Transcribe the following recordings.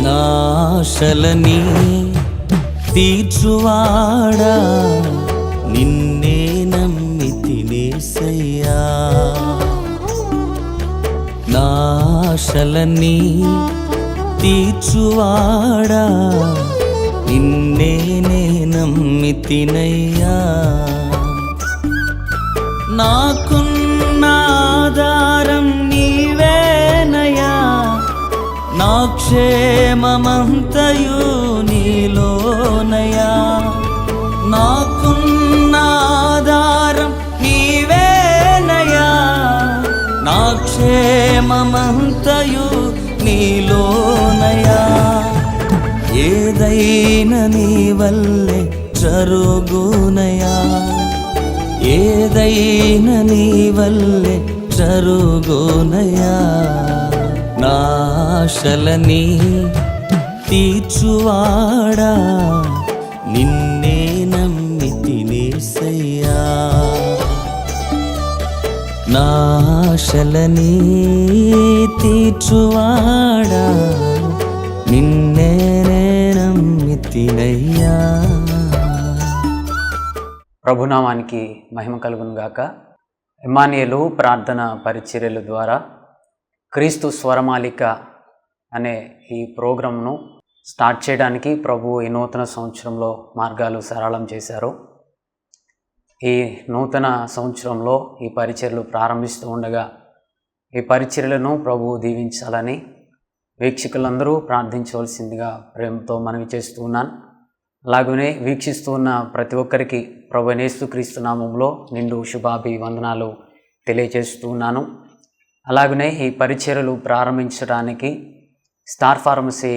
నాశలని తీర్చువాడా నిన్నే నమ్మితినేసయ్యా. నాశలని తీర్చువాడా నిన్నే నమ్మితినయ్యా. నాకున్న ఆధారం నీవేనయ్యా, నా క్షేమమంతయు నీలోనయ్యా. నాకున్న ఆధారం నీవేనయ్యా, నా క్షేమమంతయు నీలోనయ్యా. ఏదైనా నీ వల్లే జరుగునయ్యా, ఏదైనా నీ వల్లే జరుగునయ్యా. నాశలని తీర్చువాడా నిన్నే నమ్మితినేసయ్యా. నాశలని తీర్చువాడా నిన్నే నమ్మితినయ్యా. ప్రభునామానికి మహిమ కలుగును గాక. ఇమ్మానుయేలు ప్రార్థన పరిచర్యల ద్వారా క్రీస్తు స్వరమాలిక అనే ఈ ప్రోగ్రాంను స్టార్ట్ చేయడానికి ప్రభు ఈ నూతన సంవత్సరంలో మార్గాలు సరళం చేశారు. ఈ నూతన సంవత్సరంలో ఈ పరిచర్యలు ప్రారంభిస్తూ ఉండగా ఈ పరిచర్యలను ప్రభు దీవించాలని వీక్షకులందరూ ప్రార్థించవలసిందిగా ప్రేమతో మనవి చేస్తూ ఉన్నాను. అలాగనే వీక్షిస్తూ ఉన్న ప్రతి ఒక్కరికి ప్రభు యేసుక్రీస్తు నామములో నిండు శుభాభివందనాలు తెలియజేస్తూ ఉన్నాను. అలాగనే ఈ పరిచర్యలు ప్రారంభించడానికి స్టార్ ఫార్మసీ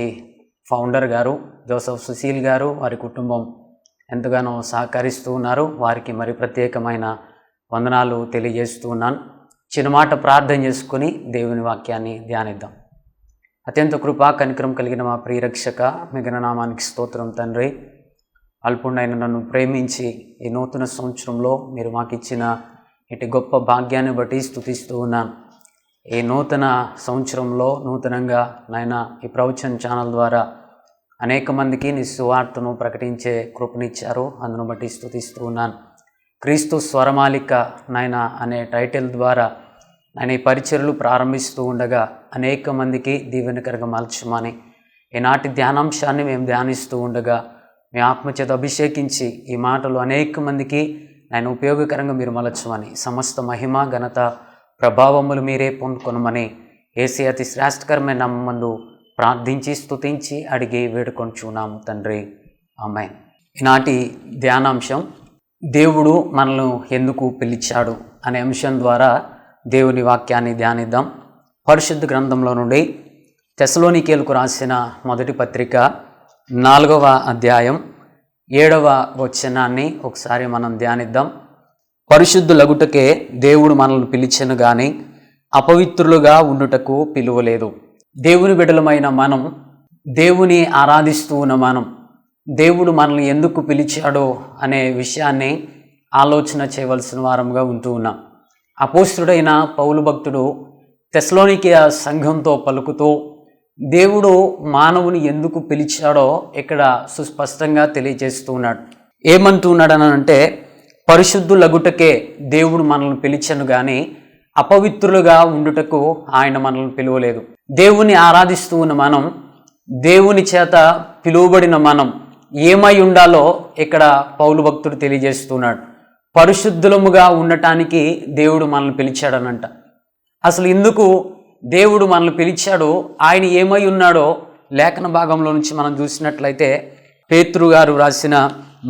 ఫౌండర్ గారు జోసెఫ్ సుశీల్ గారు, వారి కుటుంబం ఎంతగానో సహకరిస్తూ ఉన్నారు. వారికి మరి ప్రత్యేకమైన వందనాలు తెలియజేస్తూ ఉన్నాను. చిన్న మాట ప్రార్థన చేసుకుని దేవుని వాక్యాన్ని ధ్యానిద్దాం. అత్యంత కృపా కనికరం కలిగిన మా ప్రియరక్షక మిగిలిన నామానికి స్తోత్రం తండ్రి. అల్పుడైన నన్ను ప్రేమించి ఈ నూతన సంవత్సరంలో మీరు మాకు ఇచ్చిన ఇటు గొప్ప భాగ్యాన్ని బట్టి స్తుతిస్తూ ఉన్నాను. ఈ నూతన సంవత్సరంలో నూతనంగా నాయన ఈ ప్రవచన్ ఛానల్ ద్వారా అనేక మందికి నీ సువార్తను ప్రకటించే కృపనిచ్చారు. అందును బట్టి స్తుతిస్తూ ఉన్నాను. క్రీస్తు స్వరమాలిక నాయన అనే టైటిల్ ద్వారా నేను ఈ పరిచర్యలు ప్రారంభిస్తూ ఉండగా అనేక మందికి దీవెనకరంగా మలచమని ఈనాటి ధ్యానాంశాన్ని మేము ధ్యానిస్తూ ఉండగా మీ ఆత్మచేత అభిషేకించి ఈ మాటలు అనేక మందికి నేను ఉపయోగకరంగా మీరు మలచమని సమస్త మహిమ ఘనత ప్రభావములు మీరే పొందుకొనమని యేసే అతి శ్రేష్టకరమైన నామమునందు ప్రార్థించి స్తుతించి అడిగి వేడుకొంచున్నాము తండ్రి, ఆమేన్. ఈనాటి ధ్యానాంశం దేవుడు మనల్ని ఎందుకు పిలిచాడు అనే అంశం ద్వారా దేవుని వాక్యాన్ని ధ్యానిద్దాం. పరిశుద్ధ గ్రంథంలో నుండి తెస్సలోనికేయులకు రాసిన మొదటి పత్రిక 4వ అధ్యాయం 7వ వచనాన్ని ఒకసారి మనం ధ్యానిద్దాం. పరిశుద్ధులగుటకే దేవుడు మనల్ని పిలిచెను గాని అపవిత్రులుగా ఉండుటకు పిలువలేదు. దేవుని బిడ్డలమైన మనం, దేవుని ఆరాధిస్తూ ఉన్న మనం, దేవుడు మనల్ని ఎందుకు పిలిచాడో అనే విషయాన్ని ఆలోచన చేయవలసిన వారంగా ఉంటూ ఉన్నాం. అపోస్తుడైన పౌలు భక్తుడు తెస్సలోనికే సంఘంతో పలుకుతూ దేవుడు మానవుని ఎందుకు పిలిచాడో ఇక్కడ సుస్పష్టంగా తెలియజేస్తూ ఉన్నాడు. ఏమంటున్నాడు అని అంటే, పరిశుద్ధులగుటకే దేవుడు మనల్ని పిలిచెను కానీ అపవిత్రులుగా ఉండుటకు ఆయన మనల్ని పిలువలేదు. దేవుని ఆరాధిస్తూ ఉన్న మనం, దేవుని చేత పిలువబడిన మనం ఏమై ఉండాలో ఇక్కడ పౌలు భక్తుడు తెలియజేస్తున్నాడు. పరిశుద్ధులముగా ఉండటానికి దేవుడు మనల్ని పిలిచాడనంట. అసలు ఎందుకు దేవుడు మనల్ని పిలిచాడో, ఆయన ఏమై ఉన్నాడో లేఖన భాగంలో నుంచి మనం చూసినట్లయితే పేతురు గారు రాసిన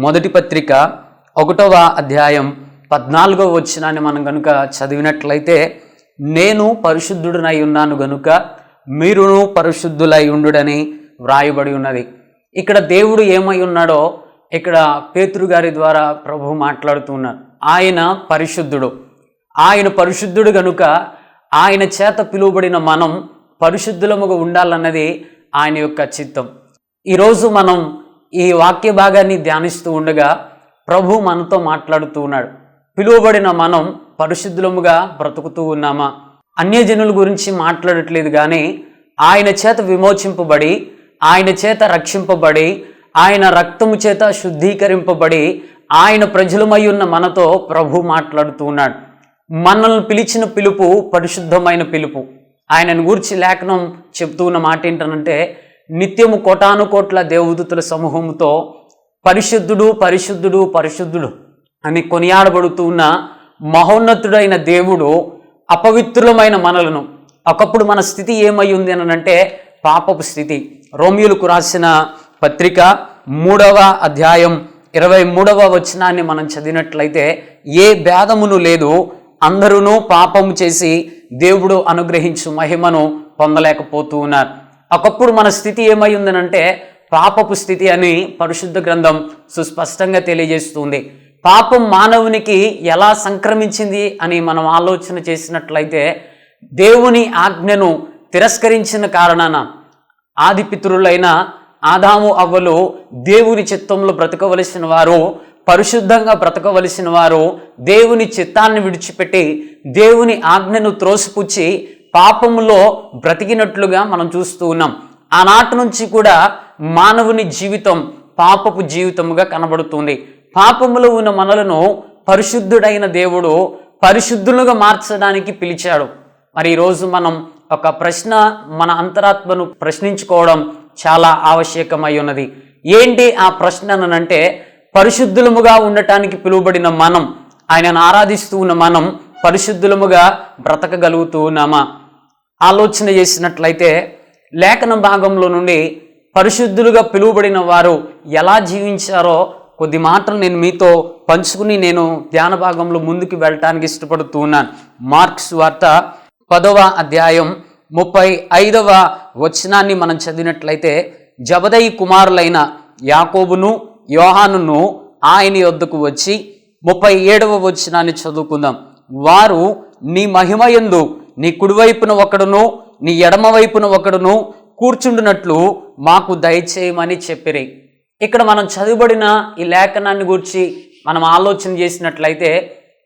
మొదటి పత్రిక 1వ అధ్యాయం 14వ వచనాన్ని మనం కనుక చదివినట్లయితే, నేను పరిశుద్ధుడనై ఉన్నాను గనుక మీరును పరిశుద్ధులై ఉండుడని వ్రాయబడి ఉన్నది. ఇక్కడ దేవుడు ఏమై ఉన్నాడో ఇక్కడ పేతురు గారి ద్వారా ప్రభువు మాట్లాడుతున్నారు. ఆయన పరిశుద్ధుడు. ఆయన పరిశుద్ధుడు గనుక ఆయన చేత పిలువబడిన మనం పరిశుద్ధులముగా ఉండాలన్నది ఆయన యొక్క చిత్తం. ఈరోజు మనం ఈ వాక్య భాగాన్ని ధ్యానిస్తూ ఉండగా ప్రభు మనతో మాట్లాడుతూ ఉన్నాడు. పిలువబడిన మనం పరిశుద్ధులముగా బ్రతుకుతూ ఉన్నామా? అన్యజనుల గురించి మాట్లాడట్లేదు కానీ ఆయన చేత విమోచింపబడి ఆయన చేత రక్షింపబడి, ఆయన రక్తము చేత శుద్ధీకరింపబడి, ఆయన ప్రజలమై ఉన్న మనతో ప్రభు మాట్లాడుతూ ఉన్నాడు. మనల్ని పిలిచిన పిలుపు పరిశుద్ధమైన పిలుపు. ఆయనను గూర్చి లేఖనం చెప్తూ ఉన్న మాట ఏంటనంటే, నిత్యము కోటాను కోట్ల దేవదూతల సమూహంతో పరిశుద్ధుడు పరిశుద్ధుడు పరిశుద్ధుడు అని కొనియాడబడుతూ ఉన్న మహోన్నతుడైన దేవుడు అపవిత్రులమైన మనలను, ఒకప్పుడు మన స్థితి ఏమై ఉంది అని అంటే పాపపు స్థితి. రోమియోలకు రాసిన పత్రిక 3వ అధ్యాయం 23వ వచనాన్ని మనం చదివినట్లయితే, ఏ భేదమును లేదు, అందరూ పాపము చేసి దేవుడు అనుగ్రహించు మహిమను పొందలేకపోతూ ఉన్నారు. ఒకప్పుడు మన స్థితి ఏమై ఉందనంటే పాపపు స్థితి అని పరిశుద్ధ గ్రంథం సుస్పష్టంగా తెలియజేస్తుంది. పాపం మానవునికి ఎలా సంక్రమించింది అని మనం ఆలోచన చేసినట్లయితే, దేవుని ఆజ్ఞను తిరస్కరించిన కారణాన ఆది పితరులైన ఆదాము అవ్వలు దేవుని చిత్తంలో బ్రతకవలసిన వారు, పరిశుద్ధంగా బ్రతకవలసిన వారు దేవుని చిత్తాన్ని విడిచిపెట్టి దేవుని ఆజ్ఞను త్రోసిపుచ్చి పాపములో బ్రతికినట్లుగా మనం చూస్తూ ఉన్నాం. ఆనాటి నుంచి కూడా మానవుని జీవితం పాపపు జీవితముగా కనబడుతుంది. పాపములో ఉన్న మనలను పరిశుద్ధుడైన దేవుడు పరిశుద్ధులుగా మార్చడానికి పిలిచాడు. మరి ఈరోజు మనం ఒక ప్రశ్న, మన అంతరాత్మను ప్రశ్నించుకోవడం చాలా ఆవశ్యకమై ఉన్నది. ఏంటి ఆ ప్రశ్న అనంటే, పరిశుద్ధులముగా ఉండటానికి పిలువబడిన మనం, ఆయనను ఆరాధిస్తూ ఉన్న మనం పరిశుద్ధులముగా బ్రతకగలుగుతూ ఉన్నామా? ఆలోచన చేసినట్లయితే లేఖన భాగంలో నుండి పరిశుద్ధులుగా పిలువబడిన వారు ఎలా జీవించారో కొద్ది మాటలు నేను మీతో పంచుకుని నేను ధ్యాన భాగంలో ముందుకు వెళ్ళటానికి ఇష్టపడుతూ ఉన్నాను. మార్క్స్ వార్త 10వ అధ్యాయం 35వ వచనాన్ని మనం చదివినట్లయితే, జబదయి కుమారులైన యాకోబును యోహానును ఆయన యొద్దకు వచ్చి 37వ వచనాన్ని చదువుకుందాం. వారు నీ మహిమయందు నీ కుడివైపున ఒకడును నీ ఎడమ వైపున ఒకడును కూర్చుండునట్లు మాకు దయచేయమని చెప్పిరి. ఇక్కడ మనం చదువుబడిన ఈ లేఖనాన్ని గురించి మనం ఆలోచన చేసినట్లయితే,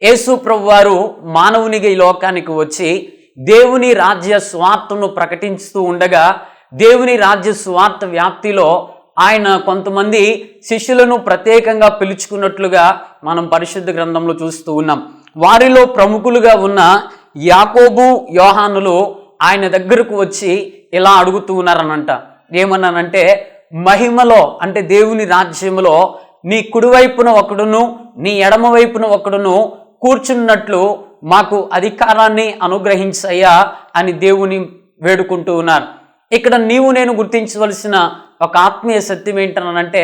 యేసు ప్రభు వారు మానవునిగా ఈ లోకానికి వచ్చి దేవుని రాజ్య స్వార్థను ప్రకటిస్తూ ఉండగా, దేవుని రాజ్య స్వార్థ వ్యాప్తిలో ఆయన కొంతమంది శిష్యులను ప్రత్యేకంగా పిలుచుకున్నట్లుగా మనం పరిశుద్ధ గ్రంథంలో చూస్తూ ఉన్నాం. వారిలో ప్రముఖులుగా ఉన్న యాకోబు యోహానులు ఆయన దగ్గరకు వచ్చి ఇలా అడుగుతూ ఉన్నారనంట. ఏమన్నానంటే, మహిమలో అంటే దేవుని రాజ్యంలో నీ కుడివైపున ఒకడును నీ ఎడమ వైపున ఒకడును కూర్చున్నట్లు మాకు అధికారాన్ని అనుగ్రహించయ్యా అని దేవుని వేడుకుంటూ ఉన్నారు. ఇక్కడ నీవు నేను గుర్తించవలసిన ఒక ఆత్మీయ సత్యం ఏంటనంటే,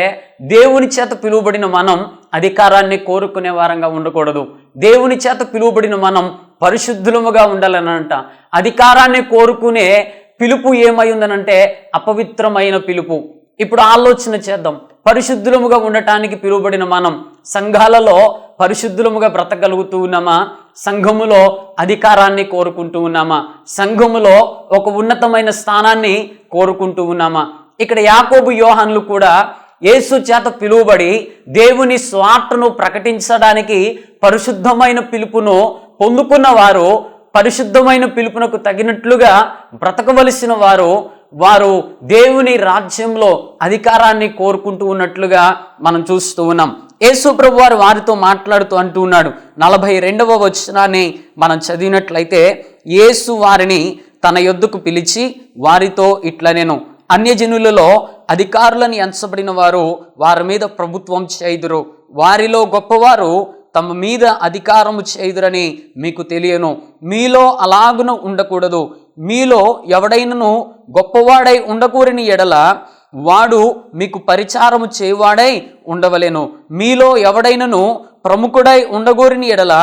దేవుని చేత పిలువబడిన మనం అధికారాన్ని కోరుకునే వారంగా ఉండకూడదు. దేవుని చేత పిలువబడిన మనం పరిశుద్ధులముగా ఉండాలనంట. అధికారాన్ని కోరుకునే పిలుపు ఏమై ఉందనంటే అపవిత్రమైన పిలుపు. ఇప్పుడు ఆలోచన చేద్దాం. పరిశుద్ధులముగా ఉండటానికి పిలువబడిన మనం సంఘాలలో పరిశుద్ధులముగా బ్రతకగలుగుతూ ఉన్నామా? సంఘములో అధికారాన్ని కోరుకుంటూ ఉన్నామా? సంఘములో ఒక ఉన్నతమైన స్థానాన్ని కోరుకుంటూ ఉన్నామా? ఇక్కడ యాకోబు యోహానులు కూడా యేసు చేత పిలువబడి దేవుని స్వార్థను ప్రకటించడానికి పరిశుద్ధమైన పిలుపును పొందుకున్న వారు, పరిశుద్ధమైన పిలుపునకు తగినట్లుగా బ్రతకవలసిన వారు దేవుని రాజ్యంలో అధికారాన్ని కోరుకుంటూ ఉన్నట్లుగా మనం చూస్తూ ఉన్నాం. యేసు ప్రభు వారు వారితో మాట్లాడుతూ అంటూ ఉన్నాడు. 42వ వచనాన్ని మనం చదివినట్లయితే, యేసు వారిని తన యొద్దకు పిలిచి వారితో ఇట్లా, నేను అన్యజనులలో అధికారులని ఎంచబడిన వారు వారి మీద ప్రభుత్వం చేయుదురు, వారిలో గొప్పవారు తమ మీద అధికారము చేయుదురని మీకు తెలియను. మీలో అలాగున ఉండకూడదు. మీలో ఎవడైనను గొప్పవాడై ఉండకూరని ఎడల వాడు మీకు పరిచారము చేయవాడై ఉండవలెను. మీలో ఎవడైనను ప్రముఖుడై ఉండగోరిని ఎడల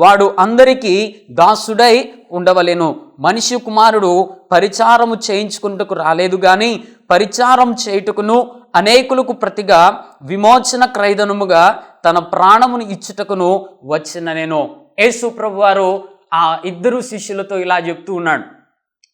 వాడు అందరికీ దాసుడై ఉండవలెను. మనిషి కుమారుడు పరిచారము చేయించుకుంటకు రాలేదు గాని పరిచారం చేయుటకును అనేకులకు ప్రతిగా విమోచన క్రయధనముగా తన ప్రాణమును ఇచ్చుటకును వచ్చిన నేను. యేసు ప్రభు వారు ఆ ఇద్దరు శిష్యులతో ఇలా చెప్తూ ఉన్నాడు.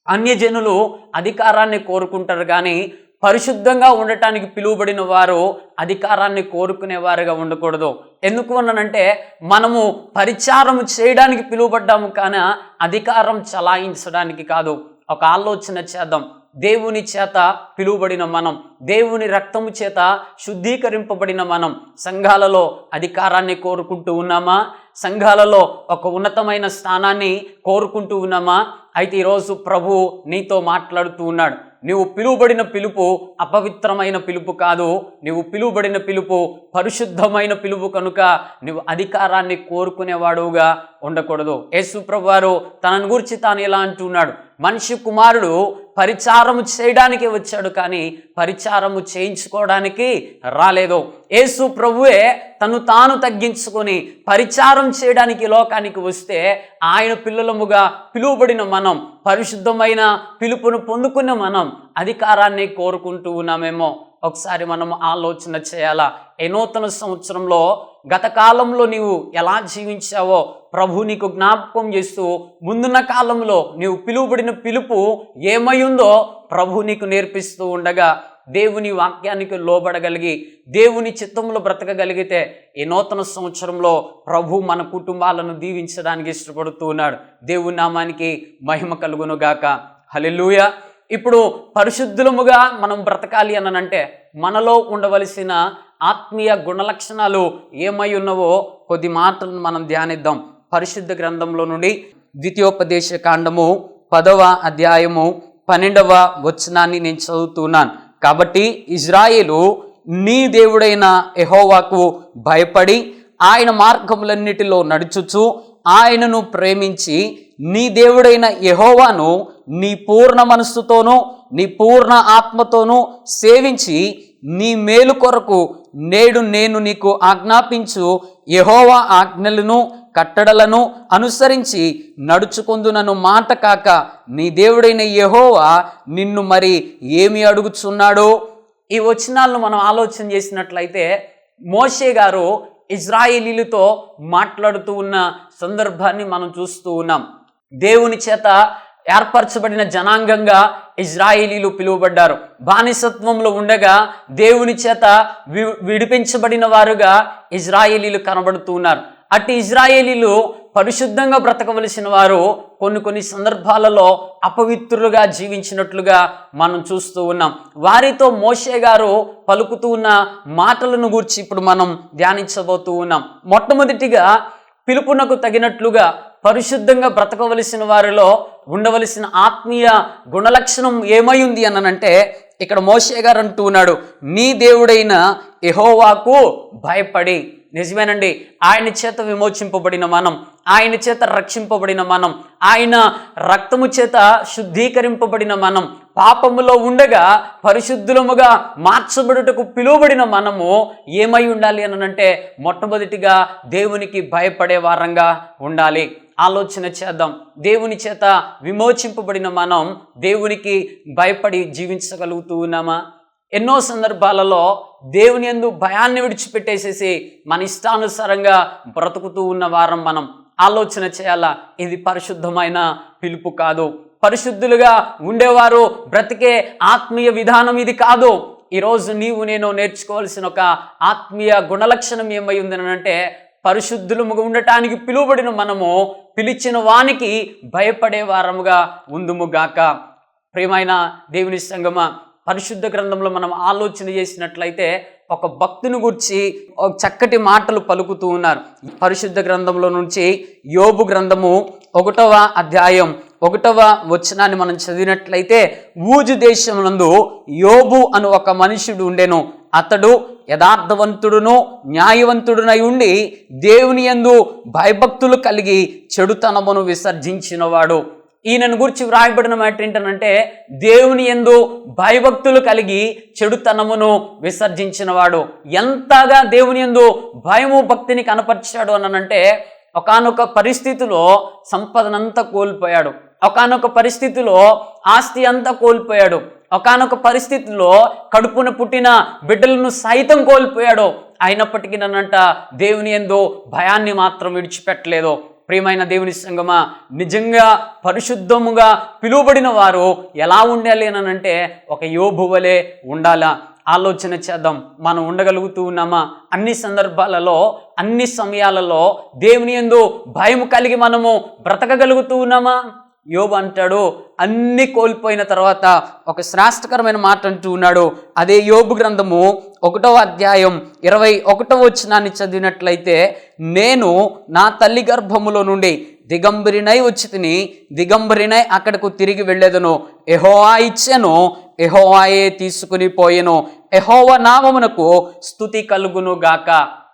అన్యజనులు అధికారాన్ని కోరుకుంటారు కానీ పరిశుద్ధంగా ఉండటానికి పిలువబడిన వారు అధికారాన్ని కోరుకునేవారుగా ఉండకూడదు. ఎందుకు అనంటే, మనము పరిచారం చేయడానికి పిలువబడ్డాము కానీ అధికారం చలాయించడానికి కాదు. ఒక ఆలోచన చేద్దాం. దేవుని చేత పిలువబడిన మనం, దేవుని రక్తము చేత శుద్ధీకరింపబడిన మనం సంఘాలలో అధికారాన్ని కోరుకుంటూ ఉన్నామా? సంఘాలలో ఒక ఉన్నతమైన స్థానాన్ని కోరుకుంటూ ఉన్నామా? అయితే ఈరోజు ప్రభు నీతో మాట్లాడుతూ ఉన్నాడు. నువ్వు పిలువబడిన పిలుపు అపవిత్రమైన పిలుపు కాదు, నువ్వు పిలువబడిన పిలుపు పరిశుద్ధమైన పిలుపు కనుక నువ్వు అధికారాన్ని కోరుకునేవాడుగా ఉండకూడదు. యేసు ప్రభు వారు తనను గురించి తాను ఇలా అంటున్నాడు, మనిషి కుమారుడు పరిచారము చేయడానికి వచ్చాడు కానీ పరిచారము చేయించుకోవడానికి రాలేదు. యేసు ప్రభువే తను తాను తగ్గించుకొని పరిచారం చేయడానికి లోకానికి వస్తే ఆయన పిల్లలముగా పిలువబడిన మనం, పరిశుద్ధమైన పిలుపును పొందుకున్న మనం అధికారాన్ని కోరుకుంటూ ఉన్నామేమో ఒకసారి మనం ఆలోచన చేయాలా. ఈ నూతన సంవత్సరంలో గత కాలంలో నీవు ఎలా జీవించావో ప్రభు నీకు జ్ఞాపకం చేస్తూ ముందున్న కాలంలో నీవు పిలువబడిన పిలుపు ఏమై ఉందో ప్రభు నీకు నేర్పిస్తూ ఉండగా దేవుని వాక్యానికి లోబడగలిగి దేవుని చిత్తంలో బ్రతకగలిగితే ఈ నూతన సంవత్సరంలో ప్రభు మన కుటుంబాలను దీవించడానికి ఇష్టపడుతూ ఉన్నాడు. దేవుని నామానికి మహిమ కలుగునుగాక. హల్లెలూయా. ఇప్పుడు పరిశుద్ధులముగా మనం బ్రతకాలి అనంటే మనలో ఉండవలసిన ఆత్మీయ గుణలక్షణాలు ఏమై ఉన్నవో కొద్ది మాటలను మనం ధ్యానిద్దాం. పరిశుద్ధ గ్రంథంలో నుండి ద్వితీయోపదేశ కాండము 10వ అధ్యాయము 12వ వచనాన్ని నేను చదువుతున్నాను. కాబట్టి ఇజ్రాయేలు నీ దేవుడైన యెహోవాకు భయపడి ఆయన మార్గములన్నిటిలో నడుచుచు ఆయనను ప్రేమించి నీ దేవుడైన యెహోవాను నీ పూర్ణ మనస్సుతోనూ నీ పూర్ణ ఆత్మతోనూ సేవించి నీ మేలు కొరకు నేడు నేను నీకు ఆజ్ఞాపించు యెహోవా ఆజ్ఞలను కట్టడలను అనుసరించి నడుచుకొందునను మాట కాక నీ దేవుడైన యెహోవా నిన్ను మరి ఏమి అడుగుచున్నాడో. ఈ వచనాలను మనం ఆలోచన చేసినట్లయితే మోషే గారు ఇజ్రాయేలీలతో మాట్లాడుతూ ఉన్న సందర్భాన్ని మనం చూస్తూ ఉన్నాం. దేవుని చేత ఏర్పరచబడిన జనాంగంగా ఇజ్రాయేలీలు పిలువబడ్డారు. బానిసత్వంలో ఉండగా దేవుని చేత విడిపించబడిన వారుగా ఇజ్రాయేలీలు కనబడుతూ ఉన్నారు. అట్టి ఇజ్రాయేలీలు పరిశుద్ధంగా బ్రతకవలసిన వారు కొన్ని సందర్భాలలో అపవిత్రులుగా జీవించినట్లుగా మనం చూస్తూ ఉన్నాం. వారితో మోషే గారు పలుకుతూ ఉన్న మాటలను గురించి ఇప్పుడు మనం ధ్యానించబోతూ ఉన్నాం. మొట్టమొదటిగా పిలుపునకు తగినట్లుగా పరిశుద్ధంగా బ్రతకవలసిన వారిలో ఉండవలసిన ఆత్మీయ గుణలక్షణం ఏమై ఉంది అనంటే ఇక్కడ మోషే గారు అంటూ ఉన్నాడు, నీ దేవుడైన యెహోవాకు భయపడి. నిజమేనండి, ఆయన చేత విమోచింపబడిన మనం, ఆయన చేత రక్షింపబడిన మనం, ఆయన రక్తము చేత శుద్ధీకరింపబడిన మనం, పాపములో ఉండగా పరిశుద్ధులముగా మార్చబడుటకు పిలువబడిన మనము ఏమై ఉండాలి అనంటే మొట్టమొదటిగా దేవునికి భయపడే వారంగా ఉండాలి. ఆలోచన చేద్దాం. దేవుని చేత విమోచింపబడిన మనం దేవునికి భయపడి జీవించగలుగుతూ ఉన్నామా? ఎన్నో సందర్భాలలో దేవుని యందు భయాన్ని విడిచిపెట్టేసేసి మన ఇష్టానుసారంగా బ్రతుకుతూ ఉన్న వారం మనం ఆలోచన చేయాలా. ఇది పరిశుద్ధమైన పిలుపు కాదు. పరిశుద్ధులుగా ఉండేవారు బ్రతికే ఆత్మీయ విధానం ఇది కాదు. ఈరోజు నీవు నేను నేర్చుకోవాల్సిన ఒక ఆత్మీయ గుణలక్షణం ఏమై ఉందనంటే పరిశుద్ధులముగా ఉండటానికి పిలువబడిన మనము పిలిచిన వానికి భయపడే వారముగా ఉందుముగాక. ప్రియమైన దేవుని సంగమా, పరిశుద్ధ గ్రంథంలో మనం ఆలోచన చేసినట్లయితే ఒక భక్తుని గురించి ఒక చక్కటి మాటలు పలుకుతూ ఉన్నారు. పరిశుద్ధ గ్రంథంలో నుంచి యోబు గ్రంథము 1వ అధ్యాయం 1వ వచనాన్ని మనం చదివినట్లయితే, ఊజు దేశమునందు యోబు అను ఒక మనుషుడు ఉండెను. అతడు యథార్థవంతుడును న్యాయవంతుడునై ఉండి దేవుని యందు భయభక్తులు కలిగి చెడుతనమును విసర్జించినవాడు. ఈయనను గురించి వ్రాయబడిన మాట ఏంటనంటే దేవుని యందు భయభక్తులు కలిగి చెడుతనమును విసర్జించినవాడు. ఎంతగా దేవుని యందు భయము భక్తిని కనపరిచాడు అనంటే ఒకానొక పరిస్థితిలో సంపదనంతా కోల్పోయాడు, ఒకానొక పరిస్థితిలో ఆస్తి అంతా కోల్పోయాడు, ఒకానొక పరిస్థితిలో కడుపున పుట్టిన బిడ్డలను సైతం కోల్పోయాడు. అయినప్పటికీ నన్నంట దేవుని యందు భయాన్ని మాత్రం విడిచిపెట్టలేదు. ప్రియమైన దేవుని సంగమా, నిజంగా పరిశుద్ధముగా పిలువబడిన వారు ఎలా ఉండాలి అనంటే ఒక యోబు వలె ఉండాలా. ఆలోచన చేద్దాం. మనం ఉండగలుగుతూ ఉన్నామా? అన్ని సందర్భాలలో అన్ని సమయాలలో దేవుని యందు భయం కలిగి మనము బ్రతకగలుగుతూ ఉన్నామా? యోబు అంటాడు, అన్ని కోల్పోయిన తర్వాత ఒక శ్రేష్టకరమైన మాట అంటూ ఉన్నాడు. అదే యోబు గ్రంథము 1వ అధ్యాయం 21వ వచనాన్ని చదివినట్లయితే, నేను నా తల్లి గర్భములో నుండి దిగంబరినై వచ్చి తిని దిగంబరినై అక్కడకు తిరిగి వెళ్ళేదను. యెహోవా ఇచ్చెను, యెహోవాయే తీసుకుని పోయెను, యెహోవా నామమునకు స్తుతి కలుగును గాక.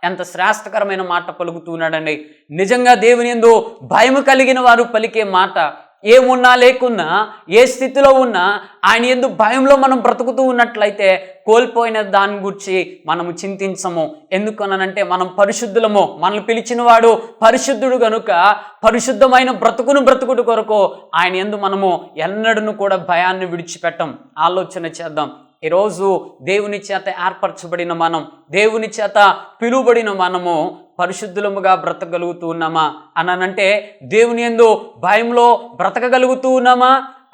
ఎంత శ్రేష్టకరమైన మాట పలుకుతున్నాడండి. నిజంగా దేవుని యందు భయము కలిగిన వారు పలికే మాట. ఏమున్నా లేకున్నా, ఏ స్థితిలో ఉన్నా ఆయన యందు భయంలో మనం బ్రతుకుతూ ఉన్నట్లయితే కోల్పోయిన దాని గురించి మనము చింతించము. ఎందుకనంటే మనం పరిశుద్ధులము. మనల్ని పిలిచిన వాడు పరిశుద్ధుడు గనుక పరిశుద్ధమైన బ్రతుకుడు కొరకు ఆయన యందు మనము ఎన్నడూ కూడా భయాన్ని విడిచిపెట్టం. ఆలోచన చేద్దాం. ఈరోజు దేవుని చేత ఏర్పరచబడిన మనం, దేవుని చేత పిలువబడిన మనము పరిశుద్ధులముగా బ్రతకగలుగుతూ ఉన్నామా అనంటే, దేవుని యందు భయంలో బ్రతకగలుగుతూ ఉన్నామా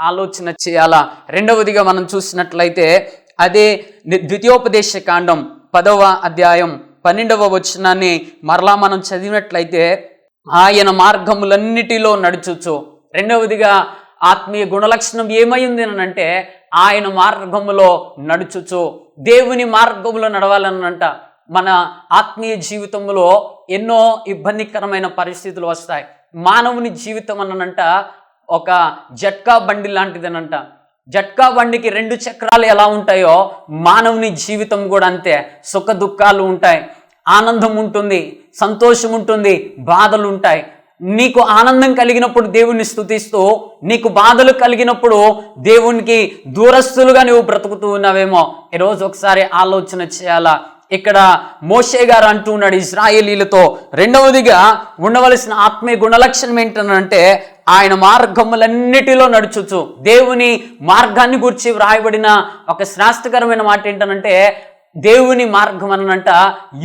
ఆలోచన చేయాలా. రెండవదిగా మనం చూసినట్లయితే అదే ద్వితీయోపదేశ కాండం 10వ అధ్యాయం 12వ వచనాన్ని మరలా మనం చదివినట్లయితే, ఆయన మార్గములన్నిటిలో నడుచుచు. రెండవదిగా ఆత్మీయ గుణలక్షణం ఏమైంది అనంటే, ఆయన మార్గములో నడుచుచు. దేవుని మార్గములో నడవాలనంట. మన ఆత్మీయ జీవితంలో ఎన్నో ఇబ్బందికరమైన పరిస్థితులు వస్తాయి. మానవుని జీవితం అనంట ఒక జట్కా బండి లాంటిదనంట. జట్కా బండికి 2 చక్రాలు ఎలా ఉంటాయో మానవుని జీవితం కూడా అంతే. సుఖ దుఃఖాలు ఉంటాయి, ఆనందం ఉంటుంది, సంతోషం ఉంటుంది, బాధలు ఉంటాయి. నీకు ఆనందం కలిగినప్పుడు దేవుణ్ణి స్తుతిస్తూ, నీకు బాధలు కలిగినప్పుడు దేవునికి దూరస్తులుగా నువ్వు బ్రతుకుతూ ఉన్నావేమో. ఈరోజు ఒకసారి ఆలోచన చేయాలా. ఇక్కడ మోషే గారు అంటూ ఉన్నాడు ఇశ్రాయేలీలతో, రెండవదిగా ఉండవలసిన ఆత్మీయ గుణలక్షణం ఏంటనంటే ఆయన మార్గములన్నిటిలో నడుచుచు. దేవుని మార్గాన్ని గురించి వ్రాయబడిన ఒక శ్రేష్టకరమైన మాట ఏంటనంటే, దేవుని మార్గం అనంట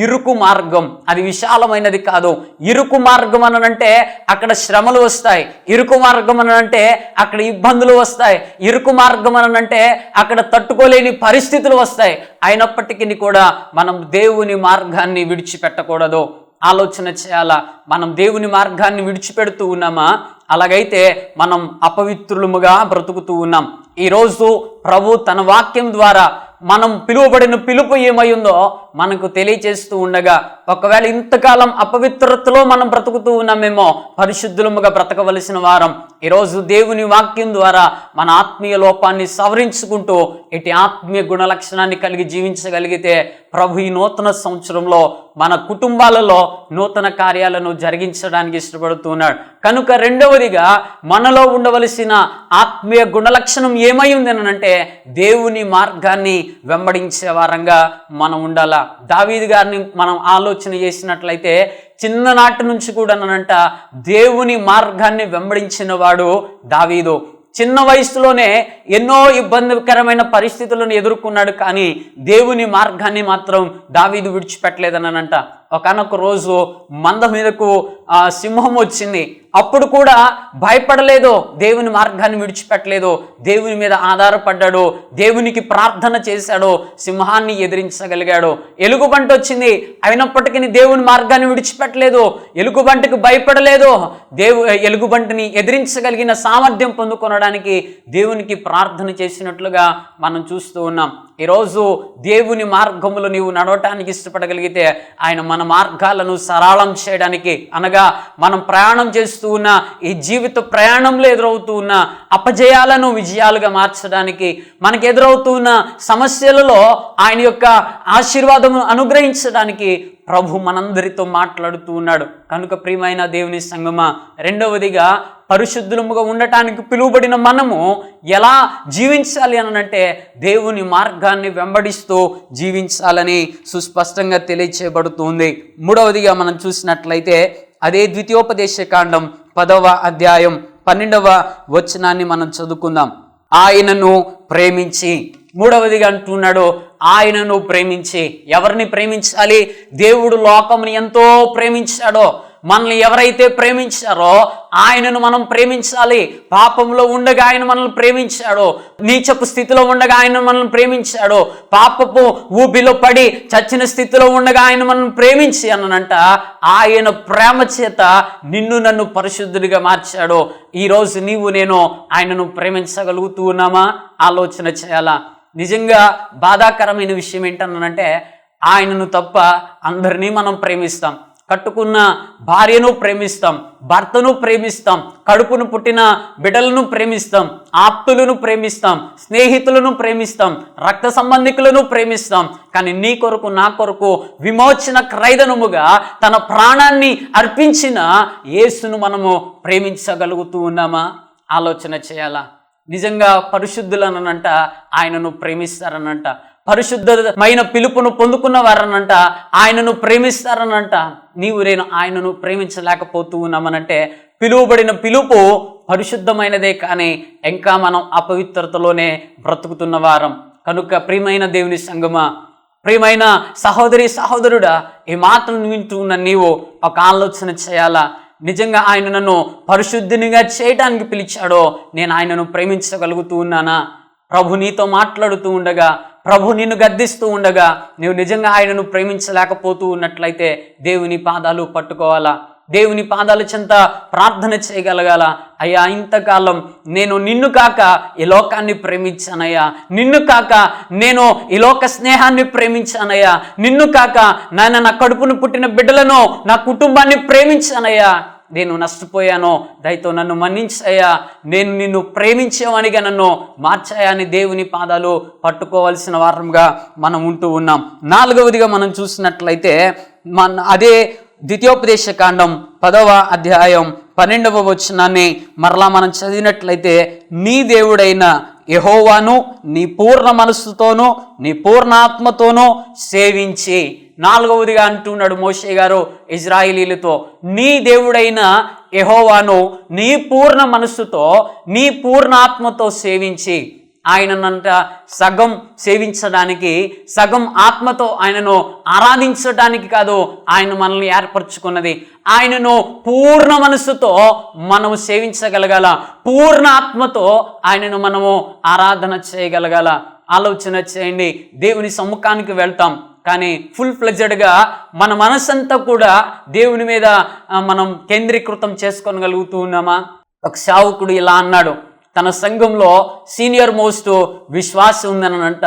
ఇరుకు మార్గం. అది విశాలమైనది కాదు. ఇరుకు మార్గం అనంటే అక్కడ శ్రమలు వస్తాయి. ఇరుకు మార్గం అనంటే అక్కడ ఇబ్బందులు వస్తాయి. ఇరుకు మార్గం అనంటే అక్కడ తట్టుకోలేని పరిస్థితులు వస్తాయి. అయినప్పటికీ కూడా మనం దేవుని మార్గాన్ని విడిచిపెట్టకూడదు. ఆలోచన చేయాలా. మనం దేవుని మార్గాన్ని విడిచిపెడుతూ ఉన్నామా? అలాగైతే మనం అపవిత్రులముగా బ్రతుకుతూ ఉన్నాం. ఈరోజు ప్రభు తన వాక్యం ద్వారా మనం పిలువబడిన పిలుపు ఏమై ఉందో మనకు తెలియచేస్తూ ఉండగా, ఒకవేళ ఇంతకాలం అపవిత్రతలో మనం బ్రతుకుతూ ఉన్నామేమో, పరిశుద్ధులముగా బ్రతకవలసిన వారం ఈరోజు దేవుని వాక్యం ద్వారా మన ఆత్మీయ లోపాన్ని సవరించుకుంటూ ఇటు ఆత్మీయ గుణలక్షణాన్ని కలిగి జీవించగలిగితే ప్రభు ఈ నూతన సంవత్సరంలో మన కుటుంబాలలో నూతన కార్యాలను జరిగించడానికి ఇష్టపడుతున్నాడు. కనుక రెండవదిగా మనలో ఉండవలసిన ఆత్మీయ గుణలక్షణం ఏమై ఉంది అంటే దేవుని మార్గాన్ని వెంబడించే వారంగా మనం ఉండాలా. దావీదు గారిని మనం ఆలోచన చేసినట్లయితే చిన్ననాటి నుంచి కూడా అనంట దేవుని మార్గాన్ని వెంబడించిన వాడు దావీదు. చిన్న వయసులోనే ఎన్నో ఇబ్బందికరమైన పరిస్థితులను ఎదుర్కొన్నాడు, కానీ దేవుని మార్గాన్ని మాత్రం దావీదు విడిచిపెట్టలేదనంట. ఒకనొక రోజు మంద మీదకు సింహం వచ్చింది. అప్పుడు కూడా భయపడలేదు, దేవుని మార్గాన్ని విడిచిపెట్టలేదు, దేవుని మీద ఆధారపడ్డాడు, దేవునికి ప్రార్థన చేశాడు, సింహాన్ని ఎదిరించగలిగాడు. ఎలుగుబంట వచ్చింది, అయినప్పటికీ దేవుని మార్గాన్ని విడిచిపెట్టలేదు, ఎలుగుబంటకు భయపడలేదు, ఎలుగుబంటిని ఎదిరించగలిగిన సామర్థ్యం పొందుకొనడానికి దేవునికి ప్రార్థన చేసినట్లుగా మనం చూస్తూ ఉన్నాం. ఈరోజు దేవుని మార్గములు నీవు నడవటానికి ఇష్టపడగలిగితే ఆయన మన మార్గాలను సరళం చేయడానికి, అనగా మనం ప్రయాణం చేస్తూ ఉన్న ఈ జీవిత ప్రయాణంలో ఎదురవుతూ ఉన్న అపజయాలను విజయాలుగా మార్చడానికి, మనకు ఎదురవుతూ ఉన్న సమస్యలలో ఆయన యొక్క ఆశీర్వాదము అనుగ్రహించడానికి ప్రభు మనందరితో మాట్లాడుతూ ఉన్నాడు. కనుక ప్రియమైన దేవుని సంగమా, రెండవదిగా పరిశుద్ధులముగా ఉండటానికి పిలువబడిన మనము ఎలా జీవించాలి అనంటే దేవుని మార్గాన్ని వెంబడిస్తూ జీవించాలని సుస్పష్టంగా తెలియచేయబడుతుంది. మూడవదిగా మనం చూసినట్లయితే అదే ద్వితీయోపదేశ కాండం 10వ అధ్యాయం 12వ వచనాన్ని మనం చదువుకుందాం. ఆయనను ప్రేమించి, మూడవదిగా అంటున్నాడు ఆయనను ప్రేమించి. ఎవరిని ప్రేమించాలి? దేవుడు లోకముని ఎంతో ప్రేమించాడో మనల్ని ఎవరైతే ప్రేమించారో ఆయనను మనం ప్రేమించాలి. పాపంలో ఉండగా ఆయన మనల్ని ప్రేమించాడు, నీచపు స్థితిలో ఉండగా ఆయన మనల్ని ప్రేమించాడు, పాపపు ఊబిలో పడి చచ్చిన స్థితిలో ఉండగా ఆయన మనల్ని ప్రేమించి అనంట ఆయన ప్రేమ చేత నిన్ను నన్ను పరిశుద్ధుడిగా మార్చాడు. ఈరోజు నీవు నేను ఆయనను ప్రేమించగలుగుతూ ఉన్నామా? ఆలోచన చేయాలా. నిజంగా బాధాకరమైన విషయం ఏంటన్నానంటే ఆయనను తప్ప అందరినీ మనం ప్రేమిస్తాం. కట్టుకున్న భార్యను ప్రేమిస్తాం, భర్తను ప్రేమిస్తాం, కడుపును పుట్టిన బిడ్డలను ప్రేమిస్తాం, ఆప్తులను ప్రేమిస్తాం, స్నేహితులను ప్రేమిస్తాం, రక్త సంబంధికులను ప్రేమిస్తాం. కానీ నీ కొరకు నా కొరకు విమోచన క్రైదనముగా తన ప్రాణాన్ని అర్పించిన యేసును మనము ప్రేమించగలుగుతూ ఉన్నామా? ఆలోచన చేయాలా. నిజంగా పరిశుద్ధులనంట ఆయనను ప్రేమిస్తారనంట, పరిశుద్ధమైన పిలుపును పొందుకున్న వారనంట ఆయనను ప్రేమిస్తారనంట. నీవు నేను ఆయనను ప్రేమించలేకపోతూ ఉన్నామనంటే పిలువబడిన పిలుపు పరిశుద్ధమైనదే, కానీ ఇంకా మనం అపవిత్రతలోనే బ్రతుకుతున్న వారం. కనుక ప్రియమైన దేవుని సంగమా, ప్రియమైన సహోదరి సహోదరుడా, ఈ మాటలను వింటూ ఉన్న నీవు ఒక ఆలోచన చేయాలా. నిజంగా ఆయన నన్ను పరిశుద్ధినిగా చేయడానికి పిలిచాడో నేను ఆయనను ప్రేమించగలుగుతూ ఉన్నానా? ప్రభు నీతో మాట్లాడుతూ ఉండగా, ప్రభు నిన్ను గద్దిస్తూ ఉండగా నువ్వు నిజంగా ఆయనను ప్రేమించలేకపోతూ ఉన్నట్లయితే దేవుని పాదాలు పట్టుకోవాలా, దేవుని పాదాల చెంత ప్రార్థన చేయగలగాల. అయ్యా, ఇంతకాలం నేను నిన్ను కాక ఈ లోకాన్ని ప్రేమించానయ్యా, నిన్ను కాక నేను ఈ లోక స్నేహాన్ని ప్రేమించానయ్యా, నిన్ను కాక నా కడుపును పుట్టిన బిడ్డలను, నా కుటుంబాన్ని ప్రేమించానయ్యా, నేను నష్టపోయాను, దయతో నన్ను మన్నించాయా, నేను నిన్ను ప్రేమించేవానిగా నన్ను మార్చాయా అని దేవుని పాదాలు పట్టుకోవాల్సిన వారంగా మనం ఉంటూ ఉన్నాం. నాలుగవదిగా మనం చూసినట్లయితే అదే ద్వితీయోపదేశ కాండం 10వ అధ్యాయం 12వ వచనాన్ని మరలా మనం చదివినట్లయితే, నీ దేవుడైన యెహోవాను నీ పూర్ణ మనస్సుతోనూ నీ పూర్ణ ఆత్మతోనూ సేవించి. నాలుగవదిగా అంటున్నాడు మోషే గారు ఇజ్రాయేలీలతో, నీ దేవుడైన యెహోవాను నీ పూర్ణ మనస్సుతో నీ పూర్ణ ఆత్మతో సేవించి. ఆయననంట సగం సేవించడానికి, సగం ఆత్మతో ఆయనను ఆరాధించడానికి కాదు ఆయన మనల్ని ఏర్పరచుకున్నది. ఆయనను పూర్ణ మనస్సుతో మనము సేవించగలగాల, పూర్ణ ఆత్మతో ఆయనను మనము ఆరాధన చేయగలగాల. ఆలోచన చేయండి. దేవుని సమ్ముఖానికి వెళ్తాం, కానీ ఫుల్ ఫ్లెడ్జెడ్గా మన మనసంతా కూడా దేవుని మీద మనం కేంద్రీకృతం చేసుకోగలుగుతూ ఉన్నామా? ఒక సేవకుడు ఇలా అన్నాడు, తన సంఘంలో సీనియర్ మోస్ట్ విశ్వాసం ఉందనంట.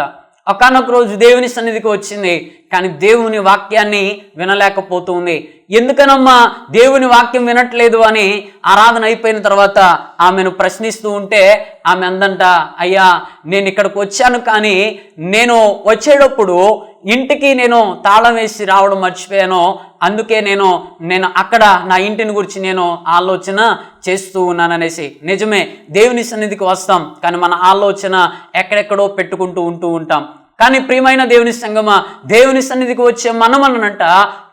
ఒకానొక రోజు దేవుని సన్నిధికి వచ్చింది, కానీ దేవుని వాక్యాన్ని వినలేకపోతుంది. ఎందుకనమ్మా దేవుని వాక్యం వినట్లేదు అని ఆరాధన అయిపోయిన తర్వాత ఆమెను ప్రశ్నిస్తూ ఉంటే ఆమె అందంట, అయ్యా నేను ఇక్కడికి వచ్చాను, కానీ నేను వచ్చేటప్పుడు ఇంటికి నేను తాళం వేసి రావడం మర్చిపోయాను, అందుకే నేను అక్కడ నా ఇంటిని గురించి నేను ఆలోచన చేస్తూ ఉన్నాననేసి. నిజమే, దేవుని సన్నిధికి వస్తాం, కానీ మన ఆలోచన ఎక్కడెక్కడో పెట్టుకుంటూ ఉంటూ ఉంటాం. కానీ ప్రియమైన దేవుని సంగమా, దేవుని సన్నిధికి వచ్చే మనమనంట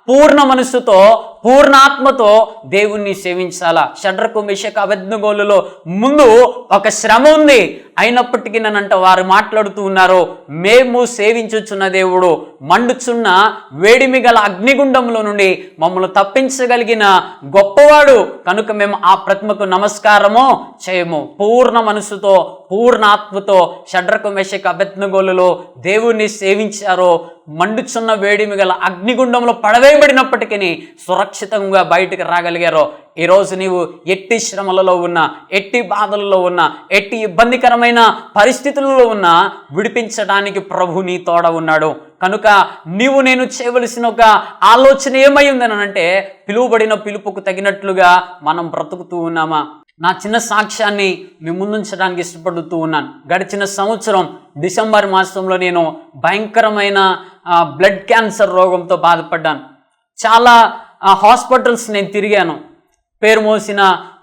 పూర్ణ మనస్సుతో పూర్ణ ఆత్మతో దేవుణ్ణి సేవించాలా. షడ్రకు మెషకు అబేద్నెగోలలో ముందు ఒక శ్రమ ఉంది, అయినప్పటికీ నన్నంట వారు మాట్లాడుతూ ఉన్నారు, మేము సేవించుచున్న దేవుడు మండుచున్న వేడిమి గల అగ్నిగుండంలో నుండి మమ్మల్ని తప్పించగలిగిన గొప్పవాడు, కనుక మేము ఆ ప్రతిమకు నమస్కారము చేయము. పూర్ణ మనసుతో పూర్ణ ఆత్మతో షడ్రకు మెషకు అబేద్నెగోలలో దేవుణ్ణి సేవించారో మండుచున్న వేడిమి గల అగ్నిగుండంలో పడవేయబడినప్పటికీ సురక్షితంగా బయటకు రాగలిగారో. ఈరోజు నీవు ఎట్టి శ్రమలలో ఉన్నా, ఎట్టి బాధలలో ఉన్నా, ఎట్టి ఇబ్బందికరమైన పరిస్థితులలో ఉన్నా విడిపించడానికి ప్రభు నీ తోడ ఉన్నాడు. కనుక నీవు నేను చేయవలసిన ఒక ఆలోచన ఏమై ఉందనంటే, పిలువబడిన పిలుపుకు తగినట్లుగా మనం బ్రతుకుతూ ఉన్నామా? నా చిన్న సాక్ష్యాన్ని మీ ముందుంచడానికి ఇష్టపడుతూ ఉన్నాను. గడిచిన సంవత్సరం డిసెంబర్ మాసంలో నేను భయంకరమైన బ్లడ్ క్యాన్సర్ రోగంతో బాధపడ్డాను. చాలా హాస్పిటల్స్ నేను తిరిగాను. పేరు మోసిన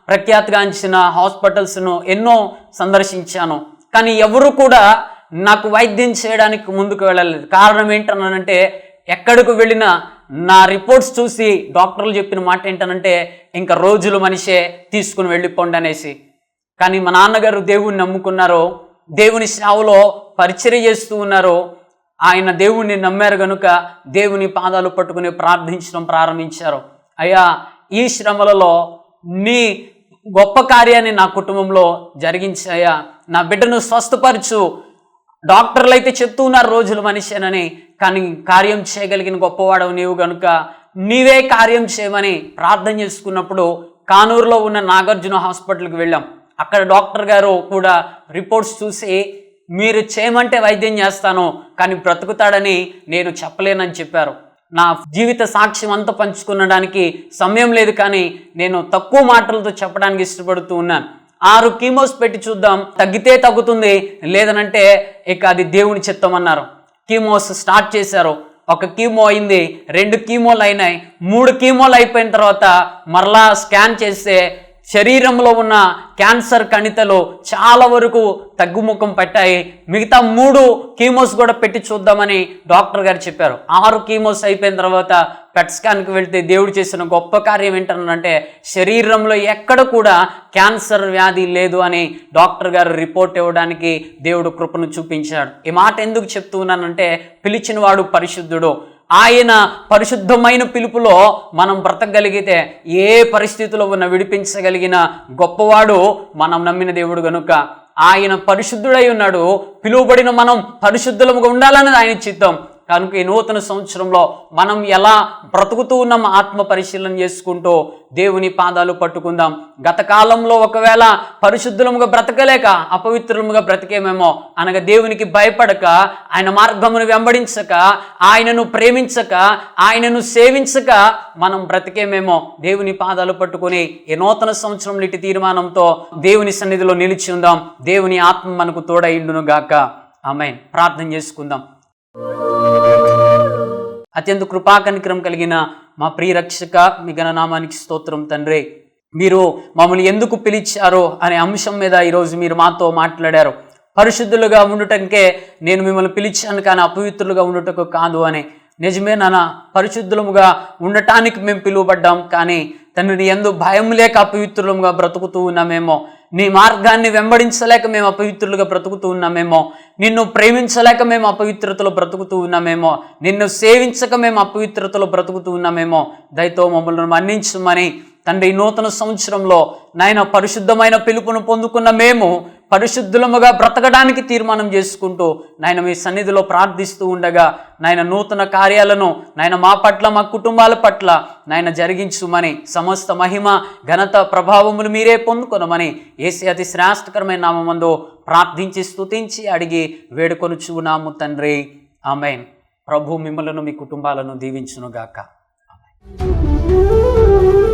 ప్రఖ్యాతిగాంచిన హాస్పిటల్స్ను ఎన్నో సందర్శించాను, కానీ ఎవరు కూడా నాకు వైద్యం చేయడానికి ముందుకు వెళ్ళలేదు. కారణం ఏంటనంటే, ఎక్కడికి వెళ్ళినా నా రిపోర్ట్స్ చూసి డాక్టర్లు చెప్పిన మాట ఏంటనంటే, ఇంకా రోజులు మనిషే తీసుకుని వెళ్ళిపోండి అనేసి. కానీ మా నాన్నగారు దేవుణ్ణి నమ్ముకున్నారు, దేవుని సేవలో పరిచర్య చేస్తూ ఉన్నారు. ఆయన దేవుణ్ణి నమ్మారు కనుక దేవుని పాదాలు పట్టుకుని ప్రార్థించడం ప్రారంభించారు. అయ్యా, ఈ శ్రమలలో నీ గొప్ప కార్యాన్ని నా కుటుంబంలో జరిగించాయా, నా బిడ్డను స్వస్థపరచు. డాక్టర్లు అయితే చెప్తూ ఉన్నారు రోజులు మనిషినని, కానీ కార్యం చేయగలిగిన గొప్పవాడవు నీవు గనుక నీవే కార్యం చేయమని ప్రార్థన చేసుకున్నప్పుడు కానూరులో ఉన్న నాగార్జున హాస్పిటల్కి వెళ్ళాం. అక్కడ డాక్టర్ గారు కూడా రిపోర్ట్స్ చూసి మీరు చేయమంటే వైద్యం చేస్తాను కానీ బ్రతుకుతాడని నేను చెప్పలేనని చెప్పారు. నా జీవిత సాక్ష్యం అంతా పంచుకునడానికి సమయం లేదు, కానీ నేను తక్కువ మాటలతో చెప్పడానికి ఇష్టపడుతూ ఉన్నాను. 6 కీమోస్ పెట్టి చూద్దాం, తగ్గితే తగ్గుతుంది, లేదనంటే ఇక అది దేవుని చిత్తం అన్నారు. కీమోస్ స్టార్ట్ చేశారు. 1 కీమో అయింది, 2 కీమోలు అయినాయి, 3 కీమోలు అయిపోయిన తర్వాత మరలా స్కాన్ చేస్తే శరీరంలో ఉన్న క్యాన్సర్ కణితలు చాలా వరకు తగ్గుముఖం పట్టాయి. మిగతా 3 కీమోస్ కూడా పెట్టి చూద్దామని డాక్టర్ గారు చెప్పారు. 6 కీమోస్ అయిపోయిన తర్వాత పెట్ స్కాన్కి వెళ్తే దేవుడు చేసిన గొప్ప కార్యం ఏంటంటే శరీరంలో ఎక్కడ కూడా క్యాన్సర్ వ్యాధి లేదు అని డాక్టర్ గారు రిపోర్ట్ ఇవ్వడానికి దేవుడు కృపను చూపించాడు. ఈ మాట ఎందుకు చెప్తూ ఉన్నానంటే పిలిచిన వాడు పరిశుద్ధుడు. ఆయన పరిశుద్ధమైన పిలుపులో మనం బ్రతకగలిగితే ఏ పరిస్థితిలో ఉన్న విడిపించగలిగిన గొప్పవాడు మనం నమ్మిన దేవుడు గనుక ఆయన పరిశుద్ధుడై ఉన్నాడు. పిలువబడిన మనం పరిశుద్ధులముగా ఉండాలన్నది ఆయన చిత్తం. కనుక ఈ నూతన సంవత్సరంలో మనం ఎలా బ్రతుకుతూ ఉన్నాం ఆత్మ పరిశీలన చేసుకుంటూ దేవుని పాదాలు పట్టుకుందాం. గత కాలంలో ఒకవేళ పరిశుద్ధులముగా బ్రతకలేక అపవిత్రులముగా బ్రతికేమేమో అనగా దేవునికి భయపడక, ఆయన మార్గమును వెంబడించక, ఆయనను ప్రేమించక, ఆయనను సేవించక మనం బ్రతికేమేమో. దేవుని పాదాలు పట్టుకుని ఈ నూతన సంవత్సరం ఇటు తీర్మానంతో దేవుని సన్నిధిలో నిలిచి ఉందాం. దేవుని ఆత్మ మనకు తోడైండును గాక. ఆమేన్. ప్రార్థన చేసుకుందాం. అత్యంత కృపాకనికరం కలిగిన మా ప్రియ రక్షక మీ ఘననామానికి స్తోత్రం తండ్రి. మీరు మమ్మల్ని ఎందుకు పిలిచారో అనే అంశం మీద ఈరోజు మీరు మాతో మాట్లాడారు. పరిశుద్ధులుగా ఉండుటకే నేను మిమ్మల్ని పిలిచాను కానీ అపవిత్రులుగా ఉండుటకు కాదు అని. నిజమే నాన్న, పరిశుద్ధులముగా ఉండటానికి మేము పిలువబడ్డాం, కానీ తండ్రి యందు భయం లేక అపవిత్రులుగా బ్రతుకుతూ ఉన్నామేమో. నీ మార్గాన్ని వెంబడించలేక మేము అపవిత్రులుగా బ్రతుకుతూ ఉన్నామేమో. నిన్ను ప్రేమించలేక మేము అపవిత్రతలో బ్రతుకుతూ ఉన్నామేమో. నిన్ను సేవించక మేము అపవిత్రతలో బ్రతుకుతూ ఉన్నామేమో. దయతో మమ్మల్ని మన్నించమని తండ్రి నూతన సంవత్సరంలో నాయన పరిశుద్ధమైన పిలుపును పొందుకున్న మేము పరిశుద్ధులముగా బ్రతకడానికి తీర్మానం చేసుకుంటూ నాయన మీ సన్నిధిలో ప్రార్థిస్తూ ఉండగా నాయన నూతన కార్యాలను నాయన మా పట్ల మా కుటుంబాల పట్ల నాయన జరిగించుమని, సమస్త మహిమ ఘనత ప్రభావములు మీరే పొందుకొనమని యేసు అతి శ్రేష్టకరమైన నామమందు ప్రార్థించి స్తుతించి అడిగి వేడుకొనుచున్నాము తండ్రి. ఆమేన్. ప్రభు మిమ్మలను మీ కుటుంబాలను దీవించునుగాక. ఆమేన్.